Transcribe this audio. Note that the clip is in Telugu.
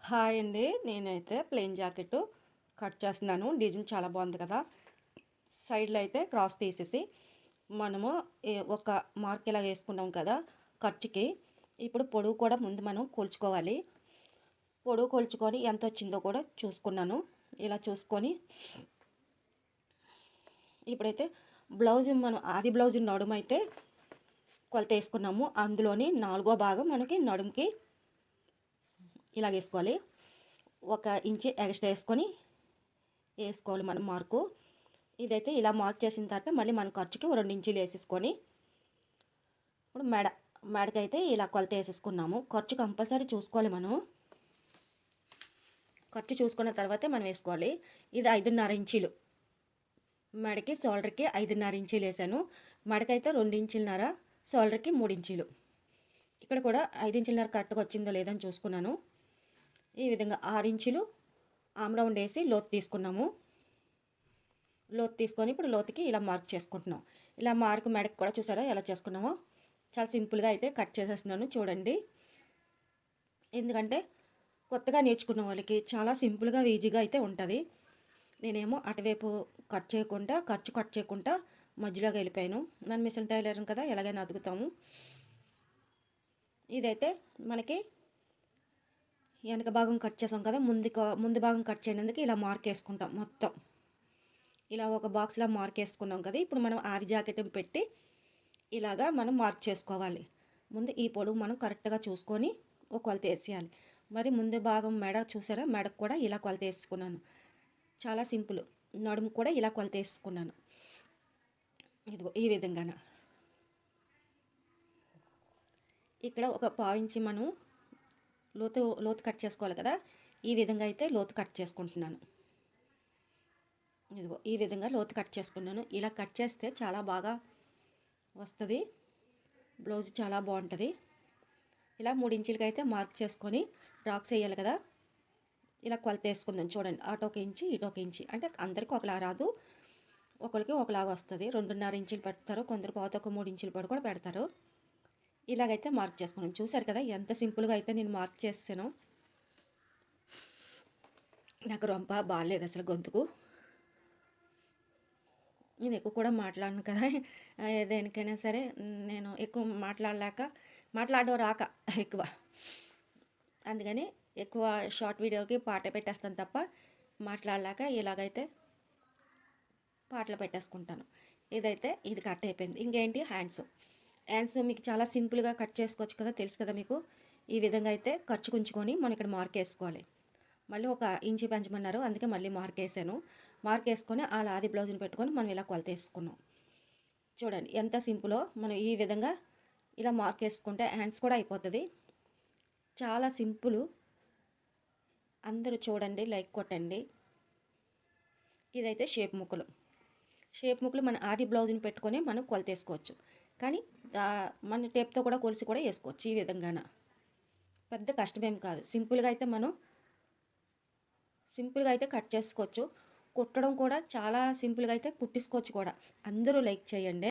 హాయ్ అండి. నేనైతే ప్లెయిన్ జాకెట్ కట్ చేస్తున్నాను. డిజైన్ చాలా బాగుంది కదా. సైడ్లో అయితే క్రాస్ తీసేసి మనము ఒక మార్క్ ఇలా వేసుకున్నాం కదా ఖర్చుకి. ఇప్పుడు పొడవు కూడా ముందు మనం కొలుచుకోవాలి. పొడవు కొలుచుకొని ఎంత వచ్చిందో కూడా చూసుకున్నాను. ఇలా చూసుకొని ఇప్పుడైతే బ్లౌజ్ మనం ఆది బ్లౌజ్ నడుము అయితే కొలత వేసుకున్నాము. అందులోని 4వ భాగం మనకి నడుముకి ఇలా వేసుకోవాలి. 1 ఇంచ్ ఎక్స్ట్రా వేసుకోవాలి మనం మార్కు. ఇదైతే ఇలా మార్క్ చేసిన తర్వాత మళ్ళీ మన ఖర్చుకి 2 ఇంచులు వేసేసుకొని ఇప్పుడు మెడకైతే ఇలా కొలత వేసేసుకున్నాము. ఖర్చు కంపల్సరీ చూసుకోవాలి మనం. ఖర్చు చూసుకున్న తర్వాతే మనం వేసుకోవాలి. ఇది 5.5 ఇంచులు. మెడకి షోల్డర్కి 5.5 ఇంచులు వేసాను. మెడకైతే 2 ఇంచులన్నర, షోల్డర్కి 3 ఇంచులు. ఇక్కడ కూడా 5 ఇంచులన్నర కరెక్ట్గా వచ్చిందో లేదని చూసుకున్నాను. ఈ విధంగా 6 ఇంచులు ఆమ్ రౌండ్ వేసి లోతు తీసుకున్నాము. లోతు తీసుకొని ఇప్పుడు లోతుకి ఇలా మార్క్ చేసుకుంటున్నాం. ఇలా మార్క్ మెడకి కూడా చూసారా ఎలా చేసుకున్నామో. చాలా సింపుల్గా అయితే కట్ చేసేస్తున్నాను చూడండి. ఎందుకంటే కొత్తగా నేర్చుకున్న వాళ్ళకి చాలా సింపుల్గా ఈజీగా అయితే ఉంటుంది. నేనేమో అటువైపు ఖర్చు కట్ చేయకుండా మధ్యలోకి వెళ్ళిపోయాను. నేను మిషన్ టైలర్ కదా, ఎలాగైనా అదుగుతాము. ఇదైతే మనకి వెనక భాగం కట్ చేసాం కదా, ముందు భాగం కట్ చేయనందుకు ఇలా మార్క్ వేసుకుంటాం. మొత్తం ఇలా ఒక బాక్స్లో మార్క్ వేసుకున్నాం కదా. ఇప్పుడు మనం ఆది జాకెట్ పెట్టి ఇలాగా మనం మార్క్ చేసుకోవాలి. ముందు ఈ పొడవు మనం కరెక్ట్గా చూసుకొని ఒక కొలత వేసేయాలి. మరి ముందు భాగం మెడ చూసారా, మెడకు కూడా ఇలా కొలత వేసుకున్నాను. చాలా సింపుల్. నడుము కూడా ఇలా కొలత వేసుకున్నాను. ఇదిగో ఈ విధంగాన ఇక్కడ ఒక పావు ఇంచి మనం లోతు కట్ చేసుకోవాలి కదా. ఈ విధంగా అయితే లోతు కట్ చేసుకుంటున్నాను. ఇదిగో ఈ విధంగా లోతు కట్ చేసుకున్నాను. ఇలా కట్ చేస్తే చాలా బాగా వస్తుంది. బ్లౌజ్ చాలా బాగుంటుంది. ఇలా 3 ఇంచులకి అయితే మార్క్ చేసుకొని డ్రాక్స్ వేయాలి కదా. ఇలా కొలత వేసుకుందాం చూడండి. అటు 1 ఇంచు ఇటు 1 ఇంచు అంటే అందరికీ ఒకలా రాదు, ఒకరికి ఒకలాగా వస్తుంది. 2.5 ఇంచులు పెడతారు, కొందరు పావుతక్కువ 3 ఇంచుల పొడి కూడా పెడతారు. ఇలాగైతే మార్క్ చేసుకున్నాను. చూసారు కదా ఎంత సింపుల్గా అయితే నేను మార్క్ చేసాను. నాకు రొంప బాగాలేదు అసలు గొంతుకు. నేను ఎక్కువ కూడా మాట్లాడను కదా. దేనికైనా సరే నేను ఎక్కువ మాట్లాడడం రాక ఎక్కువ, అందుకని ఎక్కువ షార్ట్ వీడియోకి పాట పెట్టేస్తాను తప్ప మాట్లాడలేక ఇలాగైతే పాటలు పెట్టేసుకుంటాను. ఇది కట్ అయిపోయింది. ఇంకేంటి హ్యాండ్స్ మీకు చాలా సింపుల్గా కట్ చేసుకోవచ్చు కదా, తెలుసు కదా మీకు. ఈ విధంగా అయితే ఖర్చు ఉంచుకొని మనం ఇక్కడ మార్క్ వేసుకోవాలి. మళ్ళీ 1 ఇంచు పెంచమన్నారు, అందుకే మళ్ళీ మార్క్ వేసాను. మార్క్ వేసుకొని ఆ ఆది బ్లౌజ్ని పెట్టుకొని మనం ఇలా కొలత వేసుకున్నాం. చూడండి ఎంత సింపులో. మనం ఈ విధంగా ఇలా మార్క్ వేసుకుంటే హ్యాండ్స్ కూడా అయిపోతుంది. చాలా సింపుల్. అందరూ చూడండి, లైక్ కొట్టండి. ఇదైతే షేప్ ముక్కలు మన ఆది బ్లౌజ్ని పెట్టుకొని మనం కొలత వేసుకోవచ్చు. కానీ మన టేప్తో కూడా కొలిసి కూడా వేసుకోవచ్చు. ఈ విధంగాన పెద్ద కష్టమేం కాదు. సింపుల్గా అయితే కట్ చేసుకోవచ్చు. కుట్టడం కూడా చాలా సింపుల్గా అయితే కుట్టించుకోవచ్చు కూడా. అందరూ లైక్ చేయండి.